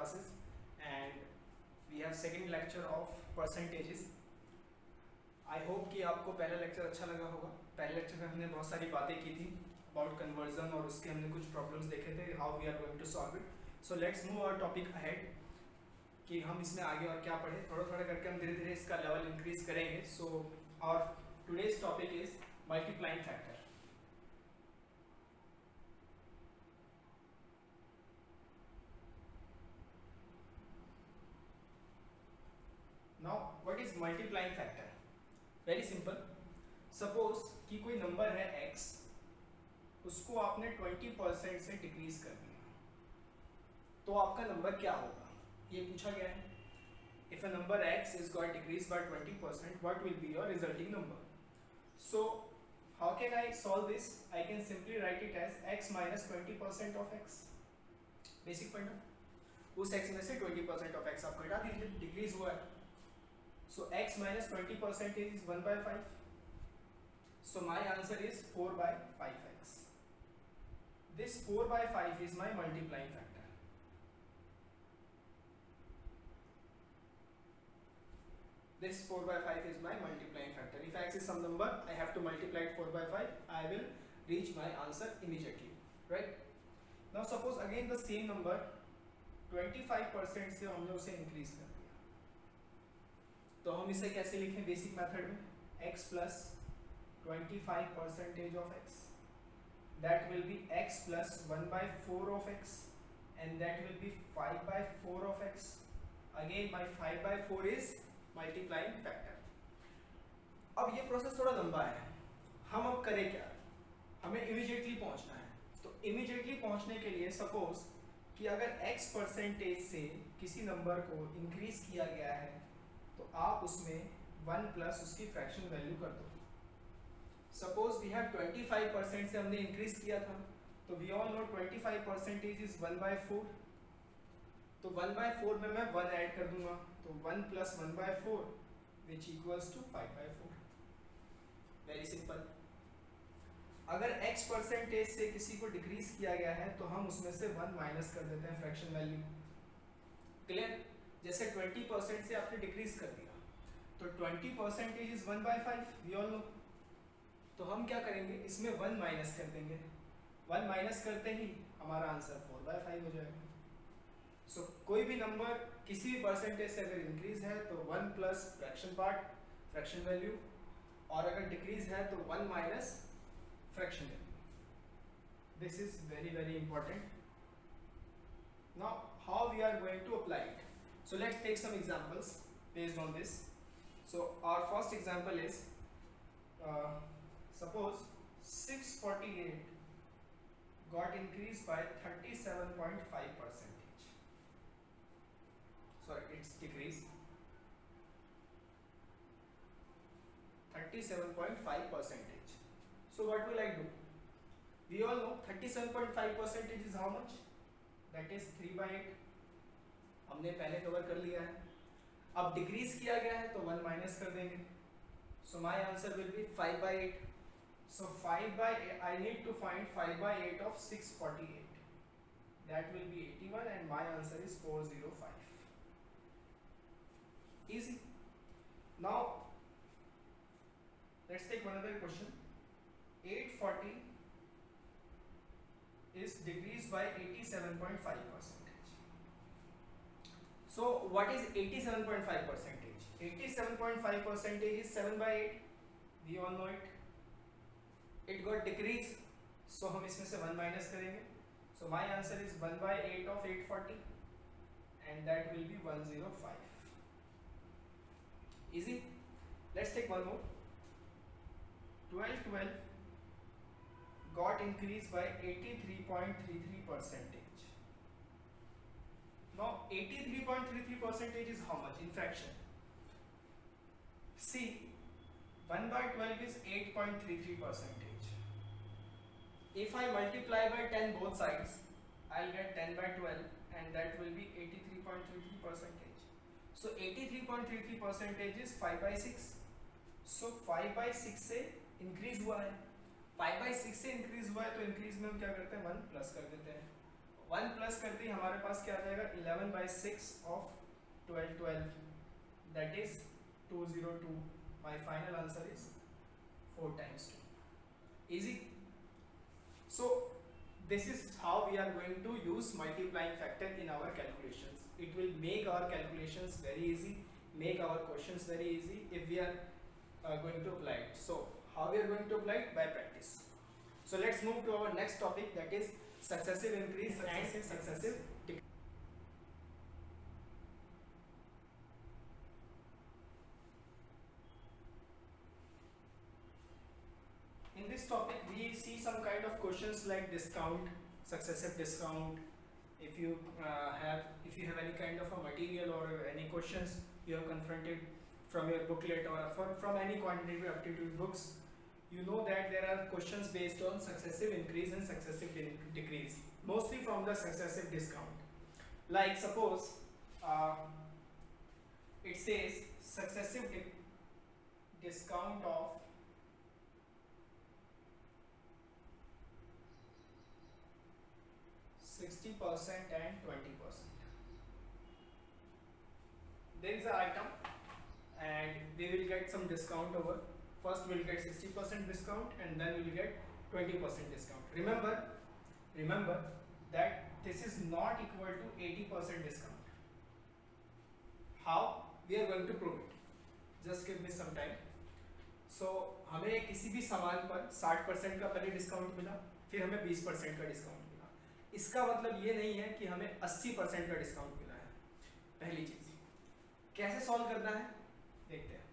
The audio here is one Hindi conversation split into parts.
classes and we have second lecture of percentages. I hope कि आपको पहला लेक्चर अच्छा लगा होगा. पहले लेक्चर में हमने बहुत सारी बातें की थी अबाउट कन्वर्जन और उसके हमने कुछ प्रॉब्लम्स देखे थे, how we are going to solve it. So let's move our topic ahead कि हम इसमें आगे और क्या पढ़े. थोड़ा थोड़ा करके हम धीरे धीरे इसका लेवल इंक्रीज करेंगे. सो और today's topic is multiplying factor. Now what is multiplying factor? Very simple. Suppose कि कोई नंबर है x, उसको आपने 20% से डिक्रीज कर दिया, तो आपका नंबर क्या होगा ये पूछा गया है. If a number x is got decreased by 20%, what will be your resulting number? So how can I solve this? I can simply write it as x minus 20% of x. Basic फंडा. उस x में से 20% of x आप घटा दीजिए, डिक्रीज हुआ है. So x minus 20% is 1 by 5. So my answer is 4 by 5x. This 4 by 5 is my multiplying factor. This 4 by 5 is my multiplying factor. If x is some number, I have to multiply it 4 by 5. I will reach my answer immediately. Right? Now suppose again the same number 25% से हमने उसे increase कर दिया. तो हम इसे कैसे लिखें बेसिक मेथड में? x plus 25% of x, that will be x plus 1 by 4 of x, and that will be 5 by 4 of x. Again my 5 by 4 is multiplying factor. अब ये प्रोसेस थोड़ा लंबा है. हम अब करें क्या? हमें इमीडिएटली पहुंचना है. तो इमीडिएटली पहुंचने के लिए सपोज कि अगर x परसेंटेज से किसी नंबर को इंक्रीज किया गया है तो आप उसमें 1 प्लस उसकी फ्रैक्शन वैल्यू कर दो. सपोज वी हैव 25% से हमने इंक्रीज किया था, तो we all know 25% is 1 by 4. तो 1 by 4 में मैं 1 ऐड कर दूंगा, तो 1 plus 1 by 4 which equals to 5 by 4. Very simple. अगर x परसेंटेज से किसी को डिक्रीज किया गया है तो हम उसमें से 1 माइनस कर देते हैं फ्रैक्शन वैल्यू. क्लियर? जैसे 20% से आपने डिक्रीज कर दिया, तो 20% is 1 by 5, we all know. तो हम क्या करेंगे, इसमें 1 माइनस कर देंगे. 1 माइनस करते ही हमारा आंसर 4 by 5 हो जाएगा. सो कोई भी नंबर किसी भी परसेंटेज से अगर इंक्रीज है तो 1 plus fraction part, fraction value, और अगर डिक्रीज है तो 1 minus fraction value. This is very very important. Now how we are going to apply it? So let's take some examples based on this. So our first example is suppose 648 got increased by 37.5%. Sorry, it's decreased 37.5%. So what will I do? We all know 37.5% is how much? That is 3 by 8. हमने पहले कवर कर लिया है. अब डिक्रीज किया गया है तो 1 माइनस कर देंगे. So my answer will be 5 by 8. So 5 by 8, I need to find 5 by 8 of 648. That will be 81 and my answer is 405. Easy. Now let's take one other question. 840 is decreased by 87.5%. So what is 87.5%? 87.5% is 7 by 8. We all know it. It got decreased, so हम इसमें से 1 माइनस करेंगे. So my answer is 1 by 8 of 840, and that will be 105. Easy. Let's take one more. 1212 got increased by 83.33%. Now 83.33% is how much in fraction? See, 1 by 12 is 8.33%. If I multiply by 10 both sides, I'll get 10 by 12 and that will be 83.33%. So 83.33% is 5 by 6. So 5 by 6 से increase हुआ है. 5 by 6 से इंक्रीज हुआ है तो इंक्रीज में हम क्या करते हैं 1 प्लस कर देते हैं. 1 प्लस करते ही हमारे पास क्या आ जाएगा 11/6 of 12 that is 202. My final answer is 4 times 2. Easy. So this is how we are going to use multiplying factor in our calculations. It will make our calculations very easy, make our questions very easy if we are going to apply it. So how we are going to apply it? By practice. So let's move to our next topic, that is successive increase and successive decrease. In this topic we see some kind of questions like discount, successive discount. If you have any kind of a material or any questions you have confronted from your booklet or from any quantitative aptitude books, you know that there are questions based on successive increase and successive decrease, mostly from the successive discount. Like suppose it says successive discount of 60% and 20%. There is an item and we will get some discount over. First we will get 60% discount and then we will get 20% discount. Remember that this is not equal to 80% discount. How we are going to prove it? Just give me some time. So हमें किसी भी सामान पर 60% का पहले डिस्काउंट मिला, फिर हमें 20% का डिस्काउंट मिला. इसका मतलब ये नहीं है कि हमें 80% का डिस्काउंट मिला है. पहली चीज कैसे सॉल्व करना है देखते हैं.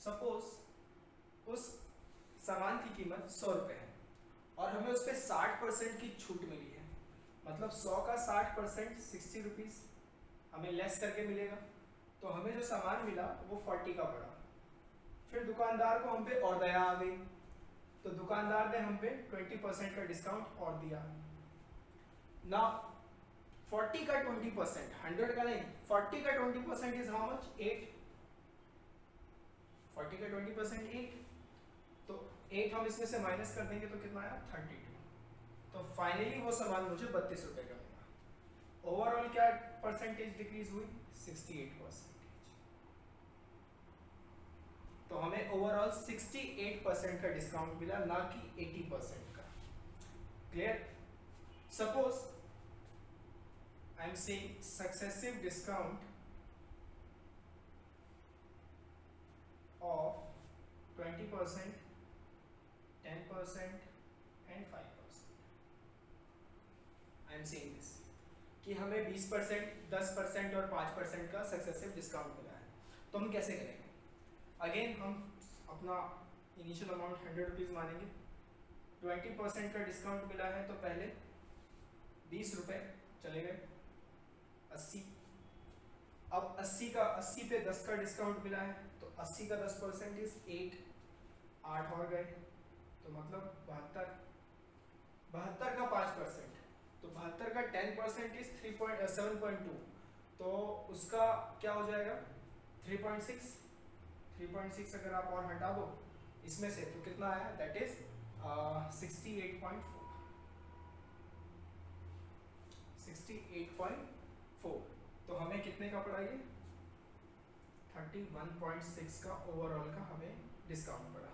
सपोज उस सामान की कीमत 100 रुपये है और हमें उस पर 60% की छूट मिली है, मतलब 100 का 60% 60 रुपीज़ हमें लेस करके मिलेगा. तो हमें जो सामान मिला वो 40 का पड़ा. फिर दुकानदार को हम पे और दया आ गई, तो दुकानदार ने हम पे 20% का डिस्काउंट और दिया. ना 40 का 20%, 100 का नहीं, 40 का 20% इज हाउ मच? 8. 40 का 20% 8, तो 8 हम इसमें से माइनस कर देंगे तो कितना आया? 32. तो फाइनली वो सामान मुझे 32 रुपए का मिला. ओवरऑल क्या परसेंटेज डिक्रीज हुई? 68%. तो हमें ओवरऑल 68% का डिस्काउंट मिला, ना कि 80% का. Clear? Suppose I am saying successive discount of 20%, 10% and 5%. I am saying this कि हमें 20%, 10% और 5% का सक्सेसिव डिस्काउंट मिला है. तो हम कैसे करेंगे? अगेन हम अपना इनिशियल अमाउंट 100 रुपीज़ मानेंगे. 20% का डिस्काउंट मिला है तो पहले 20 रुपये चले गए, 80. अब 80 पे 10 का डिस्काउंट मिला है तो 80 का 10% इज 8 और गए, तो मतलब 72 का 5%, तो 72 का 10% इज 7.2, तो उसका क्या हो जाएगा? 3.6 अगर आप और हटा दो इसमें से तो कितना आया? That is 68.4. तो हमें कितने का पड़ा ये? 31.6 का ओवरऑल का हमें डिस्काउंट पड़ा.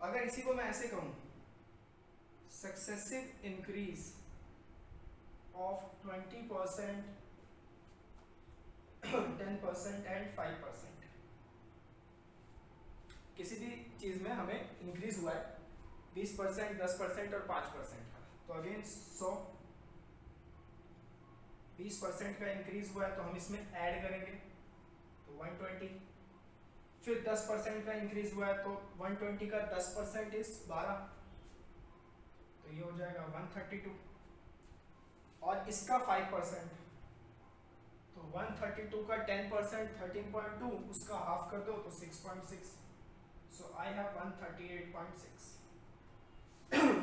अगर इसी को मैं ऐसे कहूं, सक्सेसिव इंक्रीज ऑफ 20%, 10% एंड 5%. किसी भी चीज में हमें इंक्रीज हुआ है 20%, 10% और 5% का, तो अगेन 20% का इंक्रीज हुआ है तो हम इसमें ऐड करेंगे तो 120. फिर 10% का इंक्रीज हुआ है तो 120 का 10% इज 12, तो ये हो जाएगा 132. और इसका 5%, तो 132 का 10% 13.2, उसका हाफ कर दो तो 6.6. सो आई हैव 138.6.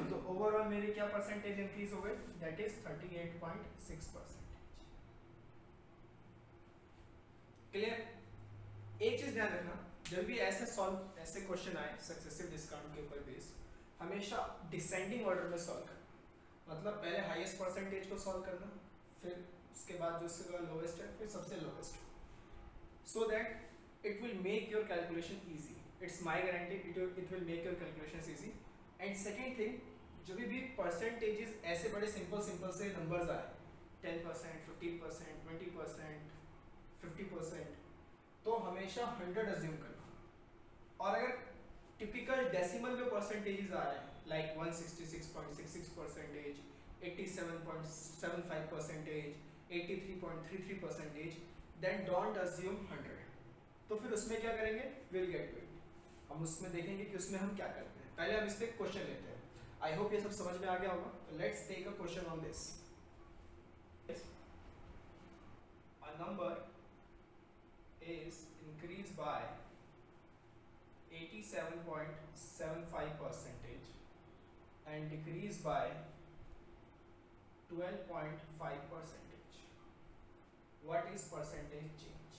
तो ओवरऑल मेरे क्या परसेंटेज इंक्रीज हो गए? That is 38.6%. क्लियर? एक चीज ध्यान रखना, जब भी ऐसे क्वेश्चन आए सक्सेसिव डिस्काउंट के ऊपर बेस, हमेशा डिसेंडिंग ऑर्डर में सॉल्व करना. मतलब पहले हाईएस्ट परसेंटेज को सॉल्व करना, फिर उसके बाद जो इसका लोएस्ट है, फिर सबसे lowest, so that it will make your calculation easy. It's my guarantee, it will make your calculation easy. And second thing, जो भी परसेंटेजेस ऐसे बड़े सिंपल सिंपल से नंबर्स आए, 10%, 15%, 20%, 50%, तो हमेशा 100 अज्यूम करना. और अगर टिपिकल डेसिमल में परसेंटेजेस आ रहे हैं लाइक 166.66%, 87.75%, 83.33%, देन डोंट अज्यूम 100. तो फिर उसमें क्या करेंगे, विल गेट टू इट. हम उसमें देखेंगे कि उसमें हम क्या करते हैं. पहले हम इस पे क्वेश्चन लेते हैं. आई होप ये सब समझ में आ गया होगा. Let's take a question on this. A number is increased by 87.75% and decreased by 12.5%. What is percentage change?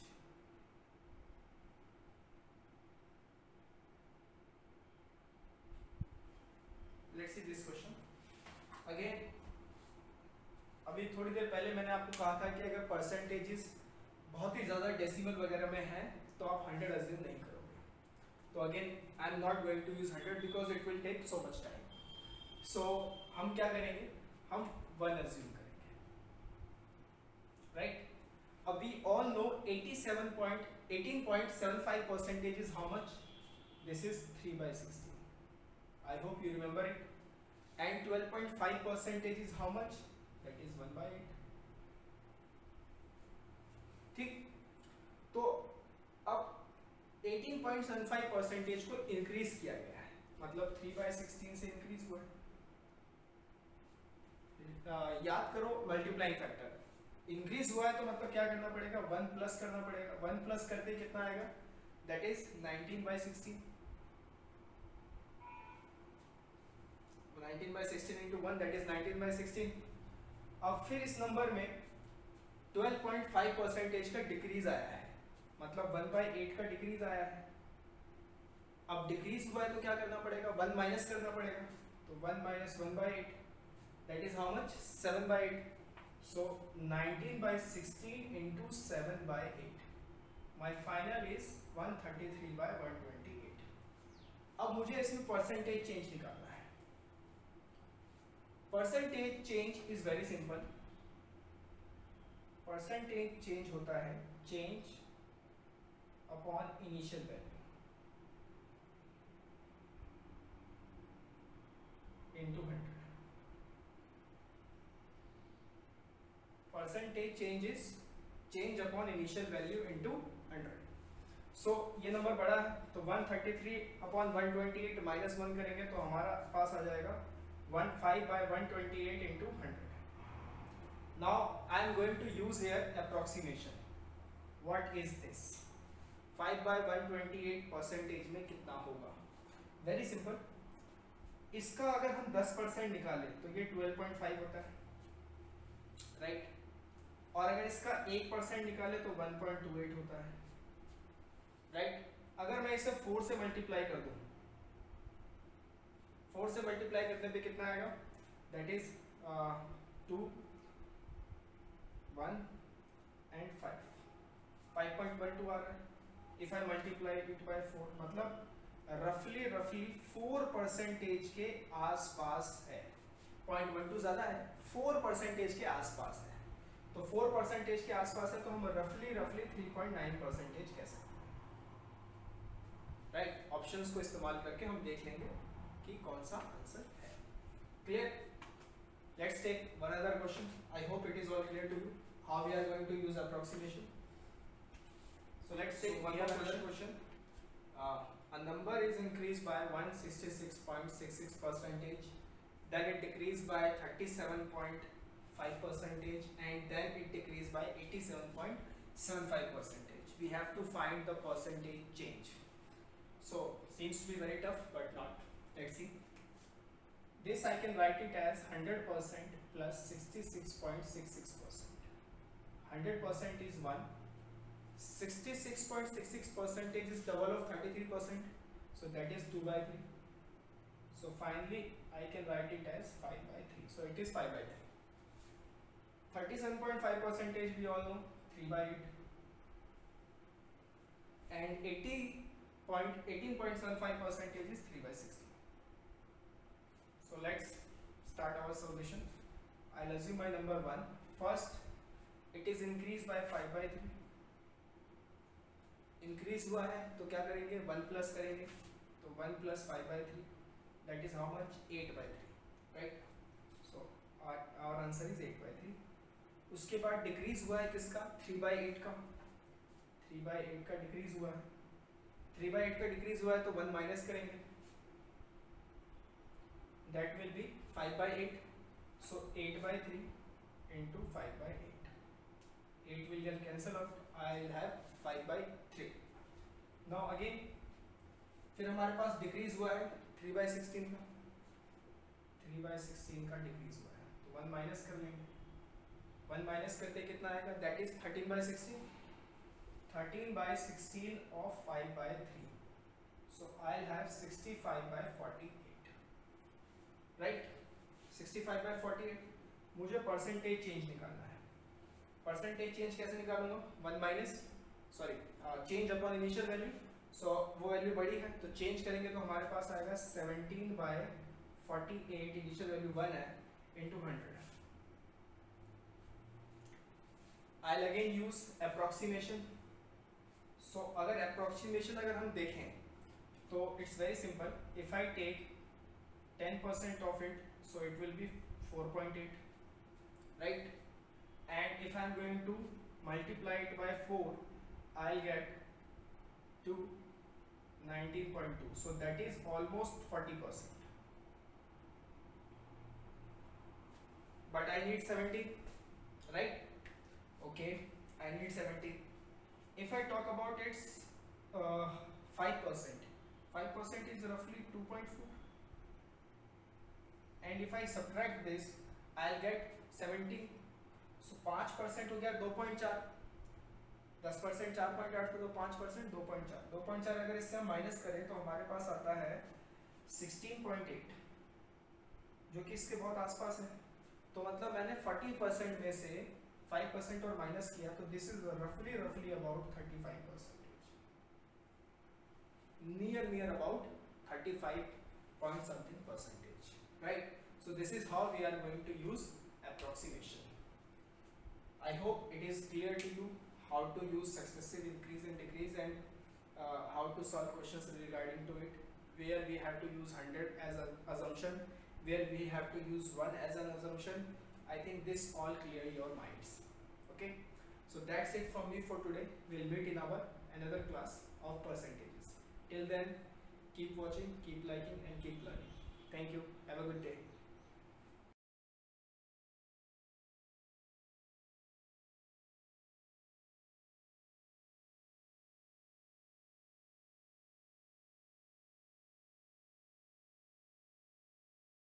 Let's see this question. Again, अभी थोड़ी देर पहले मैंने आपको कहा था कि अगर परसेंटेजेस बहुत ही ज़्यादा डेसिमल वगैरह में हैं तो आप 100 अज्यूम नहीं करोगे. तो again I am not going to use 100 because it will take so much time. So हम क्या करेंगे, हम 1 अज्यूम करेंगे, राइट. अब we all know 18.75% is how much. This is 3/16. I hope you remember it. And 12.5% is how much, that is 1/8. ठीक. तो अब 18.75% को इंक्रीज किया गया है, मतलब 3/16 से इंक्रीज हुआ है. याद करो मल्टीप्लाइंग फैक्टर. इंक्रीज हुआ है तो मतलब क्या करना पड़ेगा, 1 प्लस करना पड़ेगा. 1 प्लस करते कितना आएगा, that is 19/16. 19/16 into 1, that is 19/16. अब फिर इस नंबर में 12.5% का डिक्रीज आया है, मतलब 1/8 का डिक्रीज आया है. अब डिक्रीज हुआ है तो क्या करना पड़ेगा, 1 माइनस करना पड़ेगा. तो 1 minus 1/8, that is how much, 7/8. So 19/16 into 7/8. My final is 133/128. अब मुझे इसमें परसेंटेज चेंज निकालना है. Percentage change is very simple. Percentage change होता है change upon initial value into 100. Percentage change is change upon initial value into 100. सो ये नंबर बड़ा है तो 133/128 माइनस 1 करेंगे तो हमारा पास आ जाएगा 15/128 into 100. Now I am going to use here approximation. What is this? 5/128 percentage में कितना होगा? Very simple. इसका अगर हम 10% निकालें तो ये 12.5 होता है, राइट. और अगर इसका 1% निकाले तो 1.28 होता है, राइट. अगर मैं इसे 4 से मल्टीप्लाई कर दूं, 4 से मल्टीप्लाई करने पे कितना आएगा, दैट इज 2, 1 and 5. 5.12 आ रहा है. If I multiply it by 4, मतलब रफली 4% के आसपास है. 0.12 ज्यादा है, 4% के आसपास है. तो 4% के आसपास है तो हम रफली 3.9% कह सकते हैं, राइट. ऑप्शंस को इस्तेमाल करके हम देख लेंगे कि कौन सा आंसर है. Clear? Let's take one other question. I hope it is all clear to you how we are going to use approximation. So let's take one other question. A number is increased by 166.66%, then it decreased by 37.5%, and then it decreased by 87.75%. We have to find the percentage change. So seems to be very tough, but not. Let's see. This I can write it as 100% plus 66.66%. 100% is 1. 66.66% is double of 33%, so that is 2/3. So finally I can write it as 5 by 3. So it is 5 by 3. 37.5 percentage we all know, 3 by 8. And 18.75 percentage is 3 by 16. So let's start our solution. I'll assume my number 1. First, it is increased by 5 by 3. Increase हुआ है तो क्या करेंगे, 1 प्लस करेंगे, तो 1 plus 5 by 3, that is how much, 8 by 3, right? So our answer is 8 by 3. उसके बाद डिक्रीज हुआ है किसका, 3 by 8 का, 3 by 8 का डिक्रीज हुआ है, 3 by 8 का डिक्रीज हुआ है तो 1 माइनस करेंगे, that will be 5 by 8. So 8 by 3 into 5 by 8. 8 will get cancel out. I'll have 5 by 3. Now again फिर हमारे पास डिक्रीज हुआ है 3 by 16 का, 3 by 16 का डिक्रीज हुआ है तो 1 माइनस कर लेंगे, 1 माइनस करते कितना आएगा, that is 13 by 16, 13 by 16 of 5 by 3. So I'll have 65 by 48, right? 65 by 48. मुझे परसेंटेज चेंज निकालना है. परसेंटेज चेंज कैसे निकालूंगा, 1 minus change upon initial value. So वो वैल्यू बड़ी है तो चेंज करेंगे तो हमारे पास आएगा 17 by 48, इनिशियल वैल्यू 1 है, into 100. I'll again use approximation. So अगर approximation अगर हम देखें तो it's very simple. If I take 10% of it, so it will be 4.8, right? And if I'm going to multiply it by 4, I'll get to 19.2. So that is almost 40%. But I need 70, right? Okay, I need 70. If I talk about its 5%, 5% is roughly 2.4. And if I subtract this, I'll get 70. So 5% हो गया 2.4, 10% 4.8 तो 5% 2.4, 2.4 अगर इससे हम माइनस करें तो हमारे पास आता है 16.8, जो कि इसके बहुत आसपास है. तो मतलब मैंने 40% में से 5% और माइनस किया तो दिस इज रफली about 35%, near about 35 point something percentage, right? So this is how we are going to use approximation. I hope it is clear to you how to use successive increase and decrease, and how to solve questions regarding to it, where we have to use 100 as an assumption, where we have to use 1 as an assumption. I think this all clear your minds. Okay, so that's it from me for today. We'll meet in our another class of percentages. Till then, keep watching, keep liking and keep learning. Thank you. Have a good day.